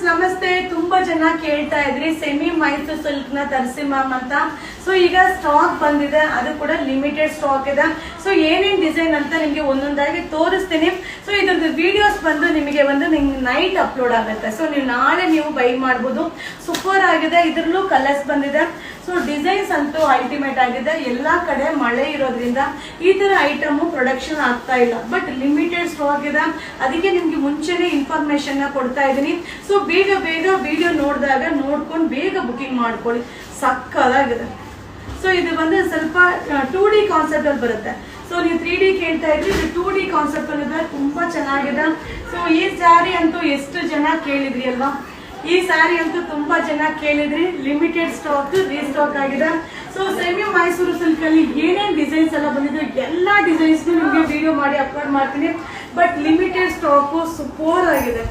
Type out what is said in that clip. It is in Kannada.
ನಮಸ್ತೆ. ತುಂಬಾ ಜನ ಕೇಳ್ತಾ ಇದ್ರಿ ಸೆಮಿ ಮೈಸೂರು ಸಿಲ್ಕ್ ನ ತರಿಸಿ ಮ್ಯಾಮ್ ಅಂತ. ಸೊ ಈಗ ಸ್ಟಾಕ್ ಬಂದಿದೆ, ಅದು ಕೂಡ ಲಿಮಿಟೆಡ್ ಸ್ಟಾಕ್ ಇದೆ. ಸೊ ಏನೇನ್ ಡಿಸೈನ್ ಅಂತ ನಿಮ್ಗೆ ಒಂದೊಂದಾಗಿ ತೋರಿಸ್ತೀನಿ. ಸೊ ಇದ್ರದ್ದು ವಿಡಿಯೋಸ್ ಬಂದು ನಿಮಗೆ ನೈಟ್ ಅಪ್ಲೋಡ್ ಆಗುತ್ತೆ. ಸೊ ನೀವು ನಾಳೆ ನೀವು ಬೈ ಮಾಡಬಹುದು. ಸೂಪರ್ ಆಗಿದೆ. ಇದ್ರಲ್ಲೂ ಕಲರ್ಸ್ ಬಂದಿದೆ. ಸೊ ಡಿಸೈನ್ಸ್ ಅಂತೂ ಅಲ್ಟಿಮೇಟ್ ಆಗಿದೆ. ಎಲ್ಲಾ ಕಡೆ ಮಳೆ ಇರೋದ್ರಿಂದ ಈ ತರ ಐಟಮ್ ಪ್ರೊಡಕ್ಷನ್ ಆಗ್ತಾ ಇಲ್ಲ, ಬಟ್ ಲಿಮಿಟೆಡ್ ಸ್ಟಾಕ್ ಇದೆ. ಅದಕ್ಕೆ ನಿಮ್ಗೆ ಮುಂಚೆನೆ ಇನ್ಫಾರ್ಮೇಶನ್ ಕೊಡ್ತಾ ಇದೀನಿ. ಸೊ ಬೇಗ ಬೇಗ ವಿಡಿಯೋ ನೋಡ್ಕೊಂಡು ಬೇಗ ಬುಕಿಂಗ್ ಮಾಡ್ಕೊಳ್ಳಿ. ಸಕ್ಕದಾಗಿದೆ. ಸೊ ಇದು ಬಂದು ಸ್ವಲ್ಪ 2D ಕಾನ್ಸೆಪ್ಟ್ ಅಲ್ಲಿ ಬರುತ್ತೆ. ಸೊ ನೀವು 3D ಕೇಳ್ತಾ ಇದ್ರಿ, ಇದು 2D ಕಾನ್ಸೆಪ್ಟ್ ಅಲ್ಲಿ ತುಂಬಾ ಚೆನ್ನಾಗಿದೆ. ಸೊ ಈ ಸ್ಯಾರಿ ಅಂತೂ ಎಷ್ಟು ಜನ ಕೇಳಿದ್ರಿ ಅಲ್ವಾ? ಈ ಸ್ಯಾರಿ ಅಂತೂ ತುಂಬಾ ಜನ ಕೇಳಿದ್ರಿ. ಲಿಮಿಟೆಡ್ ಸ್ಟಾಕ್ ರೀಸ್ಟಾಕ್ ಆಗಿದೆ. ಸೊ ಸೆಮಿ ಮೈಸೂರು ಸಿಲ್ಕ್ ಅಲ್ಲಿ ಏನೇನ್ ಡಿಸೈನ್ಸ್ ಎಲ್ಲ ಬಂದಿದೆ ಎಲ್ಲಾ ಡಿಸೈನ್ಸ್ ನಿಮ್ಗೆ ವಿಡಿಯೋ ಮಾಡಿ ಅಪ್ಲೋಡ್ ಮಾಡ್ತೀನಿ. ಬಟ್ ಲಿಮಿಟೆಡ್ ಸ್ಟಾಕ್ ಸೂಪರ್ ಆಗಿದೆ.